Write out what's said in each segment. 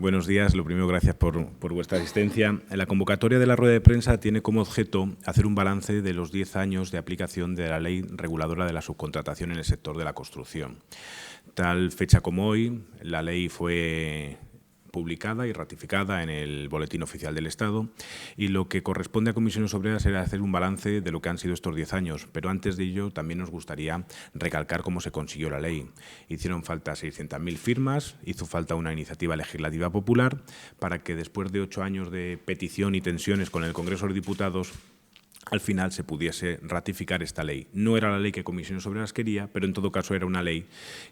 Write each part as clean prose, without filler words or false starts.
Buenos días. Lo primero, gracias por vuestra asistencia. La convocatoria de la rueda de prensa tiene como objeto hacer un balance de los 10 años de aplicación de la Ley Reguladora de la Subcontratación en el sector de la construcción. Tal fecha como hoy, la ley fue publicada y ratificada en el Boletín Oficial del Estado, y lo que corresponde a Comisiones Obreras era hacer un balance de lo que han sido estos 10 años, pero antes de ello también nos gustaría recalcar cómo se consiguió la ley. Hicieron falta 600.000 firmas, hizo falta una iniciativa legislativa popular para que después de 8 años de petición y tensiones con el Congreso de Diputados, al final se pudiese ratificar esta ley. No era la ley que Comisiones Obreras quería, pero en todo caso era una ley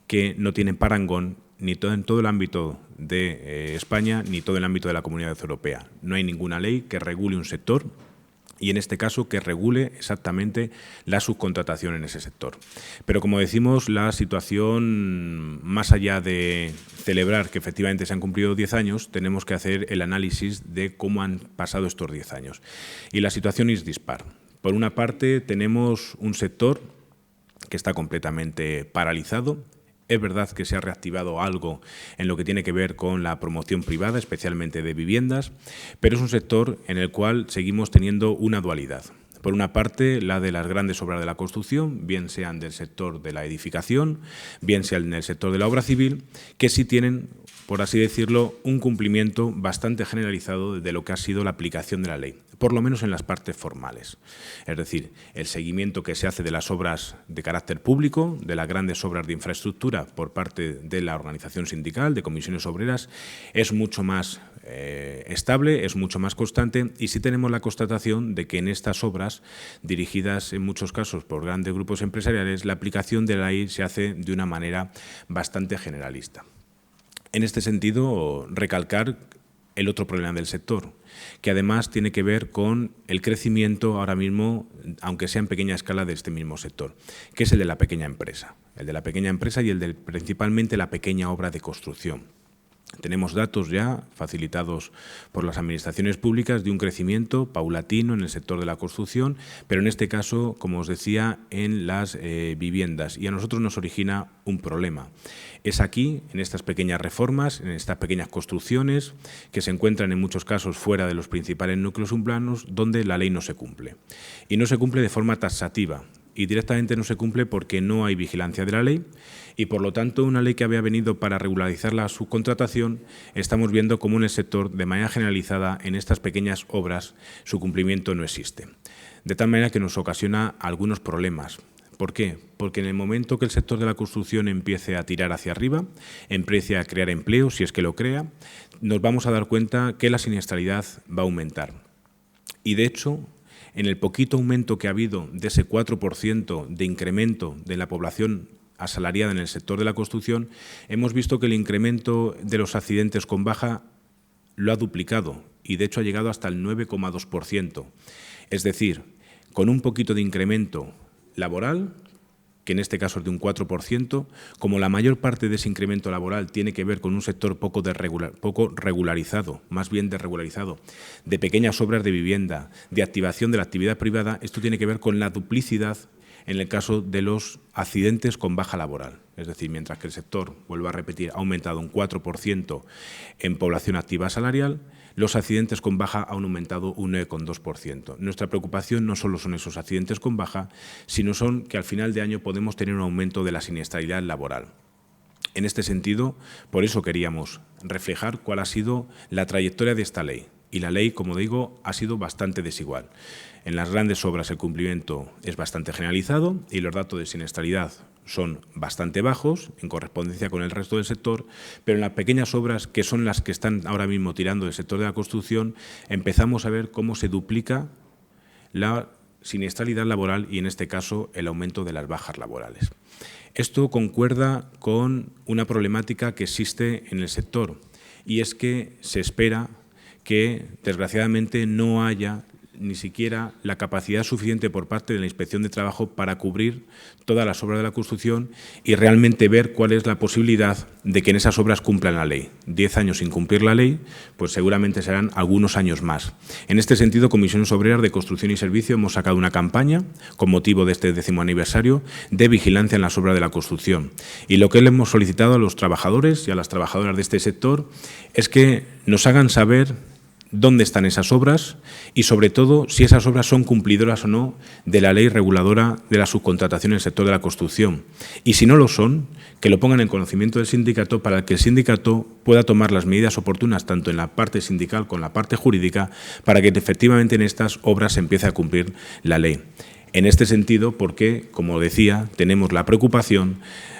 que no tiene parangón ni en todo el ámbito de España ni todo el ámbito de la Comunidad Europea. No hay ninguna ley que regule un sector y en este caso que regule exactamente la subcontratación en ese sector. Pero como decimos, la situación, más allá de celebrar que efectivamente se han cumplido 10 años, tenemos que hacer el análisis de cómo han pasado estos 10 años. Y la situación es dispar. Por una parte, tenemos un sector que está completamente paralizado. Es verdad que se ha reactivado algo en lo que tiene que ver con la promoción privada, especialmente de viviendas, pero es un sector en el cual seguimos teniendo una dualidad. Por una parte, la de las grandes obras de la construcción, bien sean del sector de la edificación, bien sean en el sector de la obra civil, que sí tienen, por así decirlo, un cumplimiento bastante generalizado de lo que ha sido la aplicación de la ley, por lo menos en las partes formales. Es decir, el seguimiento que se hace de las obras de carácter público, de las grandes obras de infraestructura por parte de la organización sindical, de Comisiones Obreras, es mucho más estable, es mucho más constante, y sí tenemos la constatación de que en estas obras, dirigidas en muchos casos por grandes grupos empresariales, la aplicación de la ley se hace de una manera bastante generalista. En este sentido, recalcar el otro problema del sector, que además tiene que ver con el crecimiento ahora mismo, aunque sea en pequeña escala, de este mismo sector, que es el de la pequeña empresa. El de la pequeña empresa y el de principalmente la pequeña obra de construcción. Tenemos datos ya facilitados por las administraciones públicas de un crecimiento paulatino en el sector de la construcción, pero en este caso, como os decía, en las viviendas. Y a nosotros nos origina un problema. Es aquí, en estas pequeñas reformas, en estas pequeñas construcciones, que se encuentran en muchos casos fuera de los principales núcleos urbanos, donde la ley no se cumple. Y no se cumple de forma taxativa. Y directamente no se cumple porque no hay vigilancia de la ley y, por lo tanto, una ley que había venido para regularizar la subcontratación, estamos viendo cómo en el sector, de manera generalizada, en estas pequeñas obras, su cumplimiento no existe. De tal manera que nos ocasiona algunos problemas. ¿Por qué? Porque en el momento que el sector de la construcción empiece a tirar hacia arriba, empiece a crear empleo, si es que lo crea, nos vamos a dar cuenta que la siniestralidad va a aumentar. Y, de hecho, en el poquito aumento que ha habido de ese 4% de incremento de la población asalariada en el sector de la construcción, hemos visto que el incremento de los accidentes con baja lo ha duplicado y, de hecho, ha llegado hasta el 9,2%. Es decir, con un poquito de incremento laboral, que en este caso es de un 4%, como la mayor parte de ese incremento laboral tiene que ver con un sector poco regularizado, más bien desregularizado, de pequeñas obras de vivienda, de activación de la actividad privada, esto tiene que ver con la duplicidad en el caso de los accidentes con baja laboral. Es decir, mientras que el sector, vuelvo a repetir, ha aumentado un 4% en población activa salarial, los accidentes con baja han aumentado un 9,2%. Nuestra preocupación no solo son esos accidentes con baja, sino son que al final de año podemos tener un aumento de la siniestralidad laboral. En este sentido, por eso queríamos reflejar cuál ha sido la trayectoria de esta ley. Y la ley, como digo, ha sido bastante desigual. En las grandes obras el cumplimiento es bastante generalizado y los datos de siniestralidad son bastante bajos en correspondencia con el resto del sector, pero en las pequeñas obras, que son las que están ahora mismo tirando del sector de la construcción, empezamos a ver cómo se duplica la siniestralidad laboral y, en este caso, el aumento de las bajas laborales. Esto concuerda con una problemática que existe en el sector, y es que se espera que, desgraciadamente, no haya ni siquiera la capacidad suficiente por parte de la Inspección de Trabajo para cubrir todas las obras de la construcción y realmente ver cuál es la posibilidad de que en esas obras cumplan la ley. 10 años sin cumplir la ley, pues seguramente serán algunos años más. En este sentido, Comisiones Obreras de Construcción y Servicio hemos sacado una campaña con motivo de este 10º aniversario de vigilancia en las obras de la construcción. Y lo que le hemos solicitado a los trabajadores y a las trabajadoras de este sector es que nos hagan saber dónde están esas obras y, sobre todo, si esas obras son cumplidoras o no de la ley reguladora de la subcontratación en el sector de la construcción. Y si no lo son, que lo pongan en conocimiento del sindicato para que el sindicato pueda tomar las medidas oportunas, tanto en la parte sindical como en la parte jurídica, para que efectivamente en estas obras se empiece a cumplir la ley. En este sentido, porque, como decía, tenemos la preocupación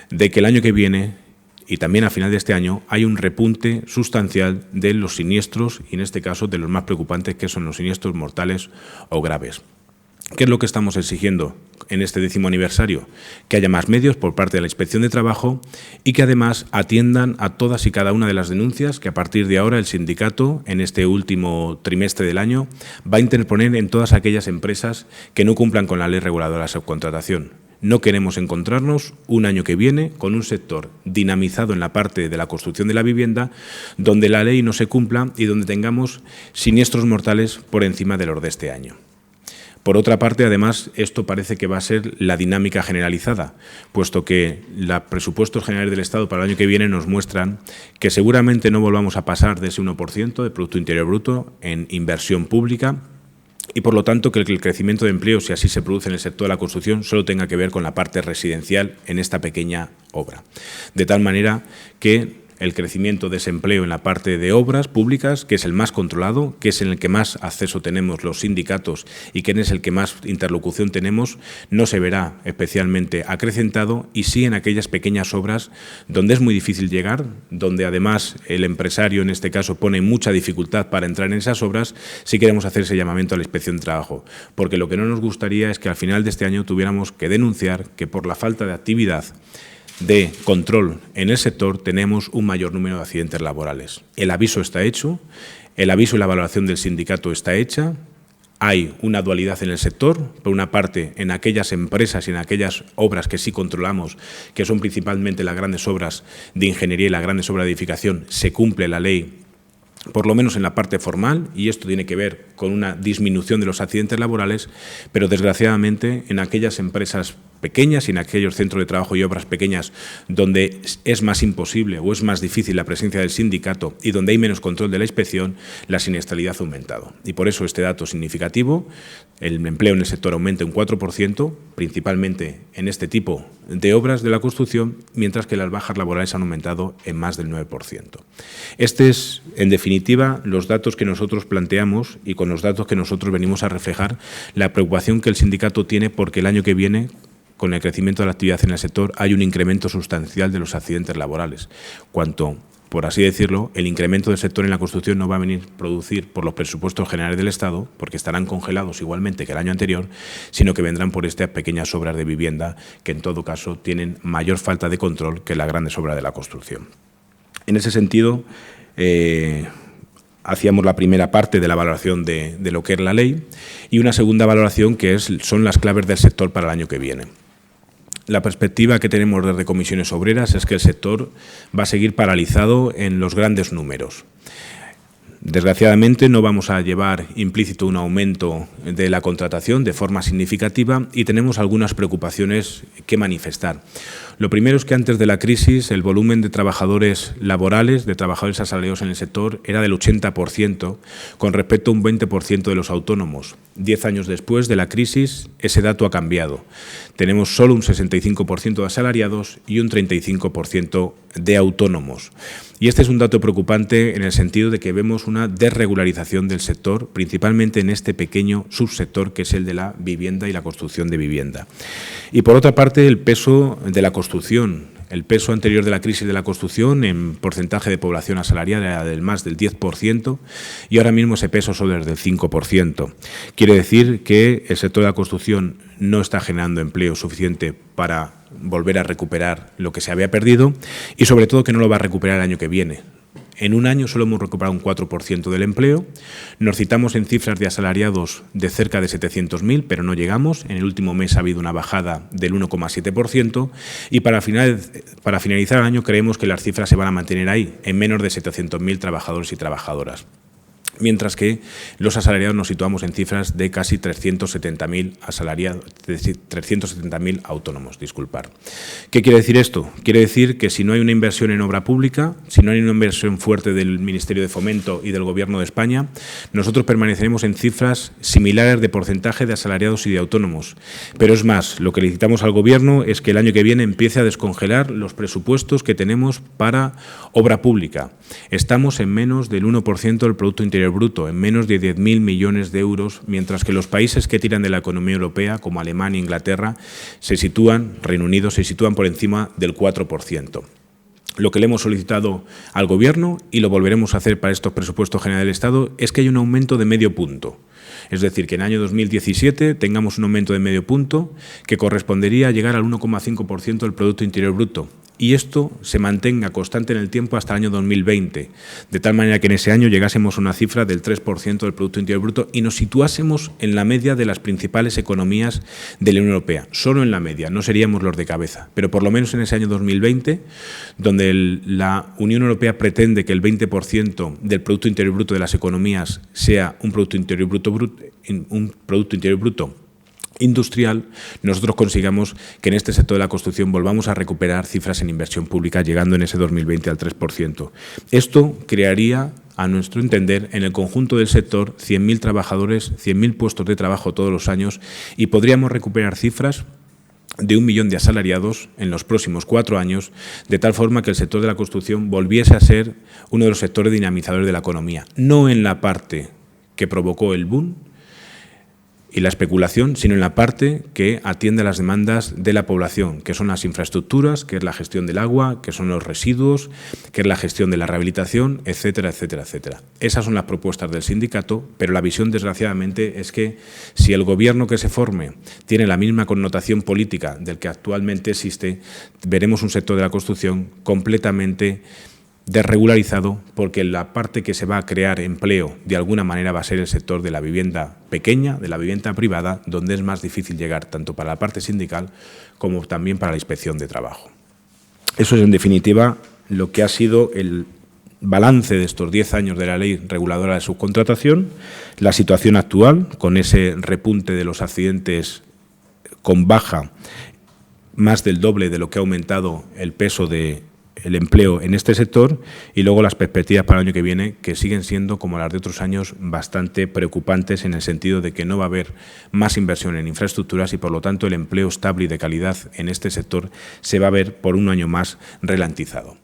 de que el año que viene y también a final de este año hay un repunte sustancial de los siniestros y, en este caso, de los más preocupantes, que son los siniestros mortales o graves. ¿Qué es lo que estamos exigiendo en este 10º aniversario? Que haya más medios por parte de la Inspección de Trabajo y que además atiendan a todas y cada una de las denuncias que a partir de ahora el sindicato, en este último trimestre del año, va a interponer en todas aquellas empresas que no cumplan con la ley reguladora de la subcontratación. No queremos encontrarnos un año que viene con un sector dinamizado en la parte de la construcción de la vivienda, donde la ley no se cumpla y donde tengamos siniestros mortales por encima de los de este año. Por otra parte, además, esto parece que va a ser la dinámica generalizada, puesto que los presupuestos generales del Estado para el año que viene nos muestran que seguramente no volvamos a pasar de ese 1% del Producto Interior Bruto en inversión pública, y, por lo tanto, que el crecimiento de empleo, si así se produce en el sector de la construcción, solo tenga que ver con la parte residencial en esta pequeña obra. De tal manera que el crecimiento de ese empleo en la parte de obras públicas, que es el más controlado, que es en el que más acceso tenemos los sindicatos y que es el que más interlocución tenemos, no se verá especialmente acrecentado, y sí en aquellas pequeñas obras donde es muy difícil llegar, donde además el empresario en este caso pone mucha dificultad para entrar en esas obras. Sí queremos hacer ese llamamiento a la Inspección de Trabajo, porque lo que no nos gustaría es que al final de este año tuviéramos que denunciar que por la falta de actividad de control en el sector tenemos un mayor número de accidentes laborales. El aviso está hecho, el aviso y la valoración del sindicato está hecha. Hay una dualidad en el sector, por una parte en aquellas empresas y en aquellas obras que sí controlamos, que son principalmente las grandes obras de ingeniería y las grandes obras de edificación, se cumple la ley, por lo menos en la parte formal, y esto tiene que ver con una disminución de los accidentes laborales, pero desgraciadamente en aquellas empresas pequeñas y en aquellos centros de trabajo y obras pequeñas donde es más imposible o es más difícil la presencia del sindicato y donde hay menos control de la inspección, la siniestralidad ha aumentado. Y por eso este dato significativo, el empleo en el sector aumenta un 4%, principalmente en este tipo de obras de la construcción, mientras que las bajas laborales han aumentado en más del 9%. Este es, en definitiva, los datos que nosotros planteamos y con los datos que nosotros venimos a reflejar la preocupación que el sindicato tiene porque el año que viene, con el crecimiento de la actividad en el sector, hay un incremento sustancial de los accidentes laborales. Cuanto, por así decirlo, el incremento del sector en la construcción no va a venir a producir por los presupuestos generales del Estado, porque estarán congelados igualmente que el año anterior, sino que vendrán por estas pequeñas obras de vivienda que, en todo caso, tienen mayor falta de control que las grandes obras de la construcción. En ese sentido, hacíamos la primera parte de la valoración de lo que es la ley y una segunda valoración que son las claves del sector para el año que viene. La perspectiva que tenemos desde Comisiones Obreras es que el sector va a seguir paralizado en los grandes números. Desgraciadamente no vamos a llevar implícito un aumento de la contratación de forma significativa y tenemos algunas preocupaciones que manifestar. Lo primero es que antes de la crisis el volumen de trabajadores laborales, de trabajadores asalariados en el sector, era del 80% con respecto a un 20% de los autónomos. 10 años después de la crisis ese dato ha cambiado. Tenemos solo un 65% de asalariados y un 35% de autónomos. Y este es un dato preocupante en el sentido de que vemos una desregularización del sector, principalmente en este pequeño subsector que es el de la vivienda y la construcción de vivienda. Y por otra parte, el peso de la construcción. El peso anterior de la crisis de la construcción en porcentaje de población asalariada era del más del 10% y ahora mismo ese peso solo es del 5%. Quiere decir que el sector de la construcción no está generando empleo suficiente para volver a recuperar lo que se había perdido y sobre todo que no lo va a recuperar el año que viene. En un año solo hemos recuperado un 4% del empleo. Nos citamos en cifras de asalariados de cerca de 700.000, pero no llegamos. En el último mes ha habido una bajada del 1,7%. Y para finalizar el año creemos que las cifras se van a mantener ahí, en menos de 700.000 trabajadores y trabajadoras. Mientras que los asalariados nos situamos en cifras de casi 370.000 asalariados, 370.000 autónomos, disculpar. ¿Qué quiere decir esto? Quiere decir que si no hay una inversión en obra pública, si no hay una inversión fuerte del Ministerio de Fomento y del Gobierno de España, nosotros permaneceremos en cifras similares de porcentaje de asalariados y de autónomos. Pero es más, lo que le citamos al Gobierno es que el año que viene empiece a descongelar los presupuestos que tenemos para obra pública. Estamos en menos del 1% del Producto Interior Bruto, en menos de 10.000 millones de euros, mientras que los países que tiran de la economía europea, como Alemania e Inglaterra, Reino Unido, se sitúan por encima del 4%. Lo que le hemos solicitado al Gobierno, y lo volveremos a hacer para estos presupuestos generales del Estado, es que haya un aumento de medio punto. Es decir, que en el año 2017 tengamos un aumento de medio punto que correspondería a llegar al 1,5% del Producto Interior Bruto. Y esto se mantenga constante en el tiempo hasta el año 2020, de tal manera que en ese año llegásemos a una cifra del 3% del Producto Interior Bruto y nos situásemos en la media de las principales economías de la Unión Europea. Solo en la media, no seríamos los de cabeza, pero por lo menos en ese año 2020, donde la Unión Europea pretende que el 20% del Producto Interior Bruto de las economías sea un Producto Interior Bruto industrial, nosotros consigamos que en este sector de la construcción volvamos a recuperar cifras en inversión pública, llegando en ese 2020 al 3%. Esto crearía, a nuestro entender, en el conjunto del sector 100.000 trabajadores, 100.000 puestos de trabajo todos los años, y podríamos recuperar cifras de 1 millón de asalariados en los próximos 4 años, de tal forma que el sector de la construcción volviese a ser uno de los sectores dinamizadores de la economía, no en la parte que provocó el boom y la especulación, sino en la parte que atiende a las demandas de la población, que son las infraestructuras, que es la gestión del agua, que son los residuos, que es la gestión de la rehabilitación, etcétera, etcétera, etcétera. Esas son las propuestas del sindicato, pero la visión, desgraciadamente, es que si el Gobierno que se forme tiene la misma connotación política del que actualmente existe, veremos un sector de la construcción completamente desregularizado, porque la parte que se va a crear empleo de alguna manera va a ser el sector de la vivienda pequeña, de la vivienda privada, donde es más difícil llegar tanto para la parte sindical como también para la inspección de trabajo. Eso es, en definitiva, lo que ha sido el balance de estos 10 años de la Ley Reguladora de Subcontratación, la situación actual, con ese repunte de los accidentes con baja, más del doble de lo que ha aumentado el peso del empleo en este sector, y luego las perspectivas para el año que viene, que siguen siendo, como las de otros años, bastante preocupantes, en el sentido de que no va a haber más inversión en infraestructuras y, por lo tanto, el empleo estable y de calidad en este sector se va a ver por un año más ralentizado.